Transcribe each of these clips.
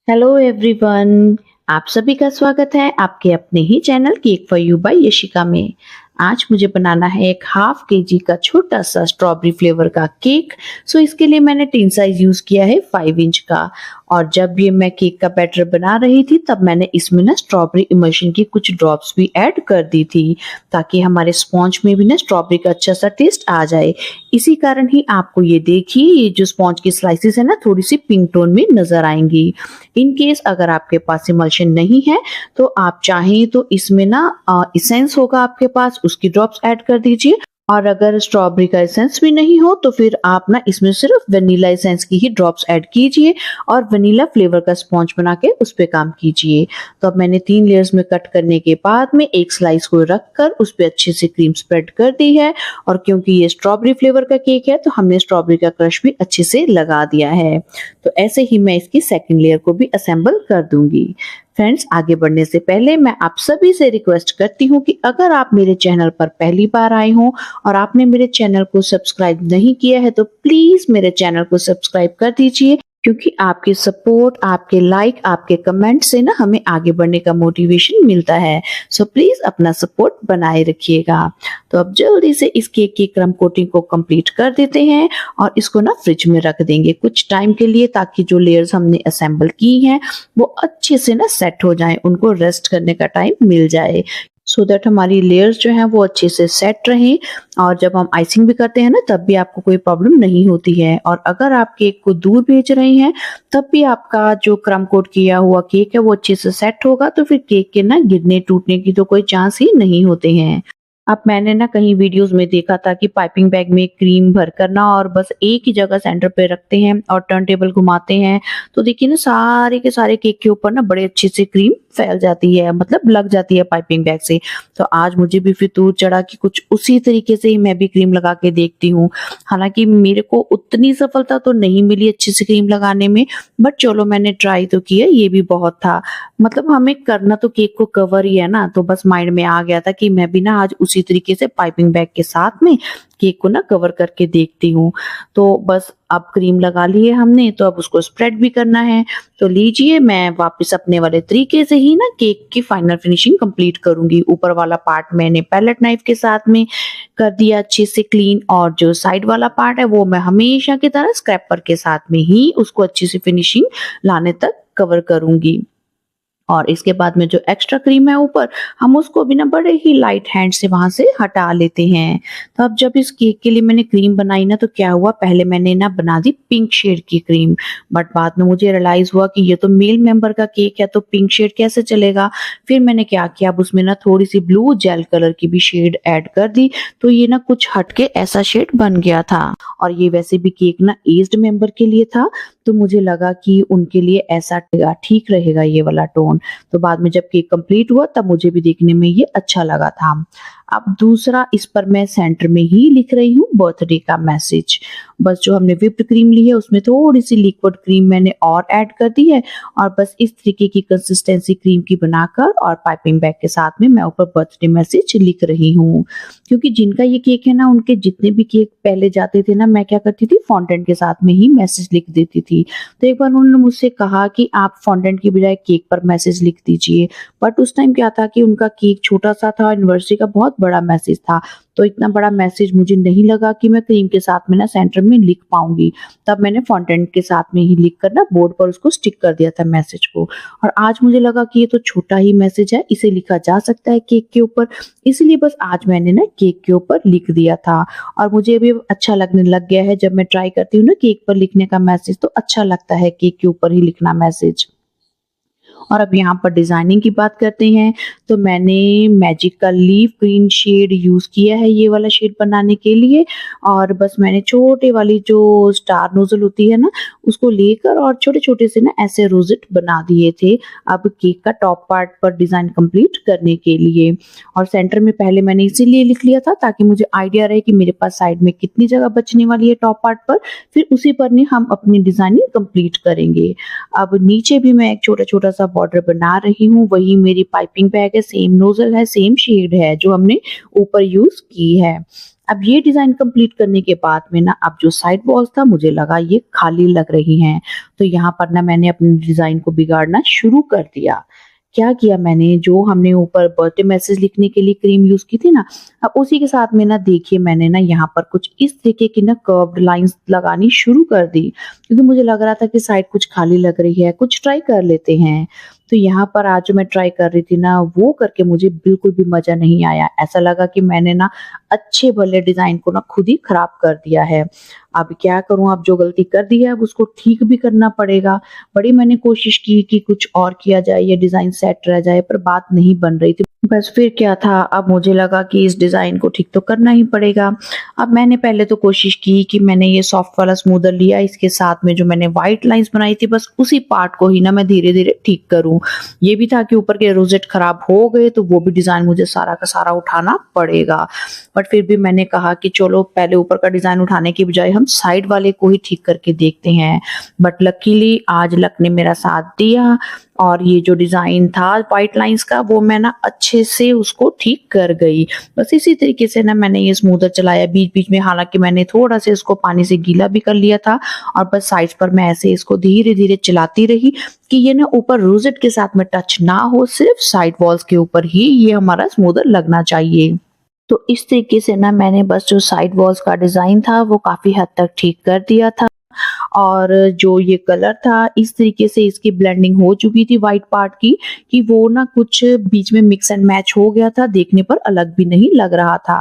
Hello everyone. आप सभी का स्वागत है आपके अपने ही channel cake for you by Yashika में। आज मुझे बनाना है एक हाफ केजी का छोटा सा स्ट्रॉबेरी फ्लेवर का केक। सो इसके लिए मैंने टिन साइज यूज किया है 5 इंच का। और जब ये मैं केक का बैटर बना रही थी तब मैंने इसमें ना स्ट्रॉबेरी इमल्शन की कुछ ड्रॉप्स भी ऐड कर दी थी, ताकि हमारे स्पॉन्ज में भी ना स्ट्रॉबेरी का अच्छा सा टेस्ट आ जाए। इसी कारण ही आपको ये देखिए, ये जो स्पॉन्ज की स्लाइसेस है ना थोड़ी सी पिंक टोन में नजर आएंगी। इन केस अगर आपके पास इमल्शन नहीं है तो आप चाहें तो इसमें ना इसेंस होगा आपके पास, उसकी ड्रॉप्स ऐड कर दीजिए। और अगर स्ट्रॉबेरी का एसेंस भी नहीं हो तो फिर आप ना इसमें सिर्फ वनीला एसेंस की ही ड्रॉप्स ऐड कीजिए और वनीला फ्लेवर का स्पॉन्ज बना के उस पे काम कीजिए। तो अब मैंने 3 लेयर्स में कट करने के बाद में एक स्लाइस को रखकर उस पे अच्छे से क्रीम स्प्रेड कर दी है। और क्योंकि ये स्ट्रॉबेरी फ्लेवर का केक है तो हमने स्ट्रॉबेरी का क्रश भी अच्छे से लगा दिया है। तो ऐसे ही मैं इसकी सेकंड लेयर को भी असेंबल कर दूंगी। फ्रेंड्स, आगे बढ़ने से पहले मैं आप सभी से रिक्वेस्ट करती हूँ कि अगर आप मेरे चैनल पर पहली बार आए हो और आपने मेरे चैनल को सब्सक्राइब नहीं किया है तो प्लीज मेरे चैनल को सब्सक्राइब कर दीजिए, क्योंकि आपकी सपोर्ट, आपके लाइक, आपके कमेंट से ना हमें आगे बढ़ने का मोटिवेशन मिलता है। सो प्लीज अपना सपोर्ट बनाए रखिएगा। तो अब जल्दी से इस केक की क्रम कोटिंग को कंप्लीट कर देते हैं और इसको ना फ्रिज में रख देंगे कुछ टाइम के लिए, ताकि जो लेयर्स हमने असेंबल की हैं वो अच्छे से ना सेट हो जाए, उनको रेस्ट करने का टाइम मिल जाए, सो दैट हमारी लेयर्स जो हैं वो अच्छे से सेट रहें। और जब हम आइसिंग भी करते हैं ना तब भी आपको कोई प्रॉब्लम नहीं होती है। और अगर आप केक को दूर भेज रहे हैं तब भी आपका जो क्रम कोट किया हुआ केक है वो अच्छे से सेट होगा, तो फिर केक के ना गिरने टूटने की तो कोई चांस ही नहीं होते हैं। अब मैंने ना कहीं वीडियोस में देखा था कि पाइपिंग बैग में क्रीम भर कर ना और बस एक ही जगह सेंटर पे रखते हैं और टर्न टेबल घुमाते हैं, तो देखिए ना सारे के सारे केक के ऊपर ना बड़े अच्छे से क्रीम फैल जाती है, मतलब लग जाती है पाइपिंग बैग से। तो आज मुझे भी फितूर चढ़ा कि कुछ उसी तरीके से ही मैं भी क्रीम लगा के देखती हूँ। हालांकि मेरे को उतनी सफलता तो नहीं मिली अच्छे से क्रीम लगाने में, बट चलो मैंने ट्राई तो किया, ये भी बहुत था। मतलब हमें करना तो केक को कवर ही है ना, तो बस माइंड में आ गया था कि मैं भी ना आज उसी तरीके से पाइपिंग बैग के साथ में केक को ना कवर करके देखती हूँ। तो बस अब क्रीम लगा ली है हमने, तो अब उसको स्प्रेड भी करना है। तो लीजिए, मैं वापस अपने वाले तरीके से ही ना केक की फाइनल फिनिशिंग कंप्लीट करूंगी। ऊपर वाला पार्ट मैंने पैलेट नाइफ के साथ में कर दिया अच्छे से क्लीन, और जो साइड वाला पार्ट है वो मैं हमेशा की तरह स्क्रैपर के साथ में ही उसको अच्छी सी फिनिशिंग लाने तक कवर करूंगी। और इसके बाद में जो एक्स्ट्रा क्रीम है ऊपर, हम उसको भी ना बड़े ही लाइट हैंड से वहां से हटा लेते हैं। तो अब जब इस केक के लिए मैंने क्रीम बनाई ना तो क्या हुआ, पहले मैंने ना बना दी पिंक शेड की क्रीम, बट बाद में मुझे रियलाइज हुआ कि ये तो मेल मेंबर का केक है तो पिंक शेड कैसे चलेगा। फिर मैंने क्या किया, अब उसमें ना थोड़ी सी ब्लू जेल कलर की भी शेड ऐड कर दी, तो ये ना कुछ हटके ऐसा शेड बन गया था। और ये वैसे भी केक ना एज्ड मेंबर के लिए था, तो मुझे लगा कि उनके लिए ऐसा ठीक रहेगा ये वाला टोन। तो बाद में जब केक कंप्लीट हुआ तब मुझे भी देखने में ये अच्छा लगा था। अब दूसरा, इस पर मैं सेंटर में ही लिख रही हूँ बर्थडे का मैसेज। बस जो हमने व्हिप्ड क्रीम ली है उसमें थोड़ी सी लिक्विड क्रीम मैंने और ऐड कर दी है, और बस इस तरीके की कंसिस्टेंसी क्रीम की बनाकर और पाइपिंग बैग के साथ में मैं ऊपर बर्थडे मैसेज लिख रही हूँ। क्योंकि जिनका ये केक है ना, उनके जितने भी केक पहले जाते थे ना, मैं क्या करती थी, फॉन्डेंट के साथ में ही मैसेज लिख देती थी। तो एक बार उन्होंने मुझसे कहा कि आप फॉन्डेंट की बजाय केक पर मैसेज लिख दीजिए, बट उस टाइम क्या था कि उनका केक छोटा सा था, एनिवर्सरी का बहुत बड़ा मैसेज था, तो इतना बड़ा मैसेज मुझे नहीं लगा कि मैं क्रीम के साथ में ना सेंटर में लिख पाऊंगी। तब मैंने फॉन्टेंट के साथ में ही लिख कर ना बोर्ड पर उसको स्टिक कर दिया था मैसेज को। और आज मुझे लगा कि ये तो छोटा ही मैसेज है, इसे लिखा जा सकता है केक के ऊपर, इसलिए बस आज मैंने ना केक के ऊपर लिख दिया था। और मुझे अभी अच्छा लगने लग गया है, जब मैं ट्राई करती हूँ ना केक पर लिखने का मैसेज तो अच्छा लगता है केक के ऊपर ही लिखना मैसेज। और अब यहाँ पर डिजाइनिंग की बात करते हैं, तो मैंने मैजिक का लीफ ग्रीन शेड यूज किया है ये वाला शेड बनाने के लिए। और बस मैंने छोटे वाली जो स्टार नोजल होती है ना, उसको लेकर और छोटे छोटे से ना ऐसे रोजेट बना दिए थे अब केक का टॉप पार्ट पर डिजाइन कंप्लीट करने के लिए। और सेंटर में पहले मैंने इसीलिए लिख लिया था ताकि मुझे आइडिया रहे कि मेरे पास साइड में कितनी जगह बचने वाली है टॉप पार्ट पर, फिर उसी पर नहीं हम अपनी डिजाइनिंग कंप्लीट करेंगे। अब नीचे भी मैं एक छोटा छोटा सा बॉर्डर बना रही हूँ, वही मेरी पाइपिंग बैग है, सेम नोजल है, सेम शेड है जो हमने ऊपर यूज की है। अब ये डिजाइन कंप्लीट करने के बाद में ना अब जो साइड वॉल्स था मुझे लगा ये खाली लग रही हैं, तो यहाँ पर ना मैंने अपनी डिजाइन को बिगाड़ना शुरू कर दिया। क्या किया मैंने, जो हमने ऊपर बर्थडे मैसेज लिखने के लिए क्रीम यूज की थी ना, अब उसी के साथ में ना देखिए मैंने ना यहाँ पर कुछ इस तरीके की ना कर्व्ड लाइंस लगानी शुरू कर दी, क्योंकि मुझे लग रहा था कि साइड कुछ खाली लग रही है, कुछ ट्राई कर लेते हैं। तो यहाँ पर आज जो मैं ट्राई कर रही थी ना वो करके मुझे बिल्कुल भी मजा नहीं आया। ऐसा लगा कि मैंने ना अच्छे भले डिजाइन को ना खुद ही खराब कर दिया है। अब क्या करूं, अब जो गलती कर दी है अब उसको ठीक भी करना पड़ेगा। बड़ी मैंने कोशिश की कि कुछ और किया जाए, ये डिजाइन सेट रह जाए, पर बात नहीं बन रही थी। बस फिर क्या था, अब मुझे लगा कि इस डिजाइन को ठीक तो करना ही पड़ेगा। अब मैंने पहले तो कोशिश की कि मैंने ये सॉफ्ट वाला स्मूदर लिया, इसके साथ में जो मैंने व्हाइट लाइंस बनाई थी बस उसी पार्ट को ही ना मैं धीरे धीरे ठीक करूं। ये भी था कि ऊपर के रोजेट खराब हो गए तो वो भी डिजाइन मुझे सारा का सारा उठाना पड़ेगा। बट फिर भी मैंने कहा कि चलो पहले ऊपर का डिजाइन उठाने की बजाय हम साइड वाले को ही ठीक करके देखते हैं। बट लकीली आज लक ने मेरा साथ दिया और ये जो डिजाइन था व्हाइट लाइंस का वो मैं ना अच्छे से उसको ठीक कर गई। बस इसी तरीके से ना मैंने ये स्मूदर चलाया बीच बीच में, हालांकि मैंने थोड़ा सा इसको पानी से गीला भी कर लिया था, और बस साइड पर मैं ऐसे इसको धीरे धीरे चलाती रही कि ये ना ऊपर रोजेट के साथ में टच ना हो, सिर्फ साइड वॉल्स के ऊपर ही ये हमारा स्मूदर लगना चाहिए। तो इस तरीके से ना मैंने बस जो साइड वॉल्स का डिजाइन था वो काफी हद तक ठीक कर दिया था। और जो ये कलर था इस तरीके से इसकी ब्लेंडिंग हो चुकी थी व्हाइट पार्ट की कि वो ना कुछ बीच में मिक्स एंड मैच हो गया था, देखने पर अलग भी नहीं लग रहा था।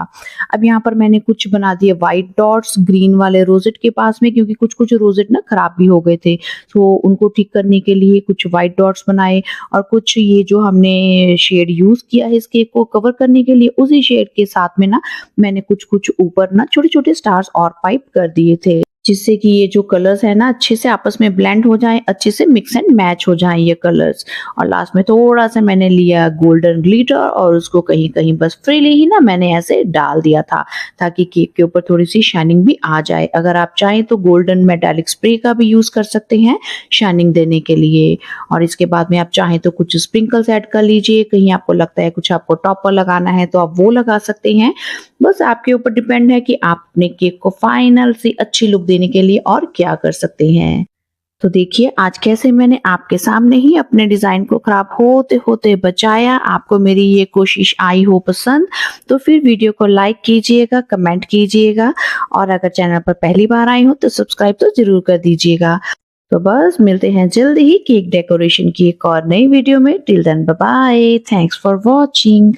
अब यहाँ पर मैंने कुछ बना दिए व्हाइट डॉट्स ग्रीन वाले रोजेट के पास में, क्योंकि कुछ कुछ रोजेट ना खराब भी हो गए थे, तो उनको ठीक करने के लिए कुछ व्हाइट डॉट्स बनाए। और कुछ ये जो हमने शेड यूज किया है इस केक को कवर करने के लिए, उसी शेड के साथ में ना मैंने कुछ कुछ ऊपर ना छोटे छोटे स्टार्स और पाइप कर दिए थे, जिससे कि ये जो कलर्स है ना अच्छे से आपस में ब्लेंड हो जाएं, अच्छे से मिक्स एंड मैच हो जाएं ये कलर्स। और लास्ट में थोड़ा सा मैंने लिया गोल्डन ग्लिटर और उसको कहीं कहीं बस फ्रीली ही ना मैंने ऐसे डाल दिया था, ताकि केक के ऊपर थोड़ी सी शाइनिंग भी आ जाए। अगर आप चाहें तो गोल्डन मेटालिक स्प्रे का भी यूज कर सकते हैं शाइनिंग देने के लिए। और इसके बाद में आप चाहें तो कुछ स्प्रिंकल्स ऐड कर लीजिए, कहीं आपको लगता है कुछ आपको टॉप पर लगाना है तो आप वो लगा सकते हैं। बस आपके ऊपर डिपेंड है कि आप अपने केक को फाइनल से अच्छी लुक देने के लिए और क्या कर सकते हैं। तो देखिए आज कैसे मैंने आपके सामने ही अपने डिजाइन को खराब होते होते बचाया। आपको मेरी ये कोशिश आई हो पसंद तो फिर वीडियो को लाइक कीजिएगा, कमेंट कीजिएगा, और अगर चैनल पर पहली बार आए हो तो सब्सक्राइब तो जरूर कर दीजिएगा। तो बस मिलते हैं जल्द ही केक डेकोरेशन की एक और नई वीडियो में। Till then bye bye, thanks for watching.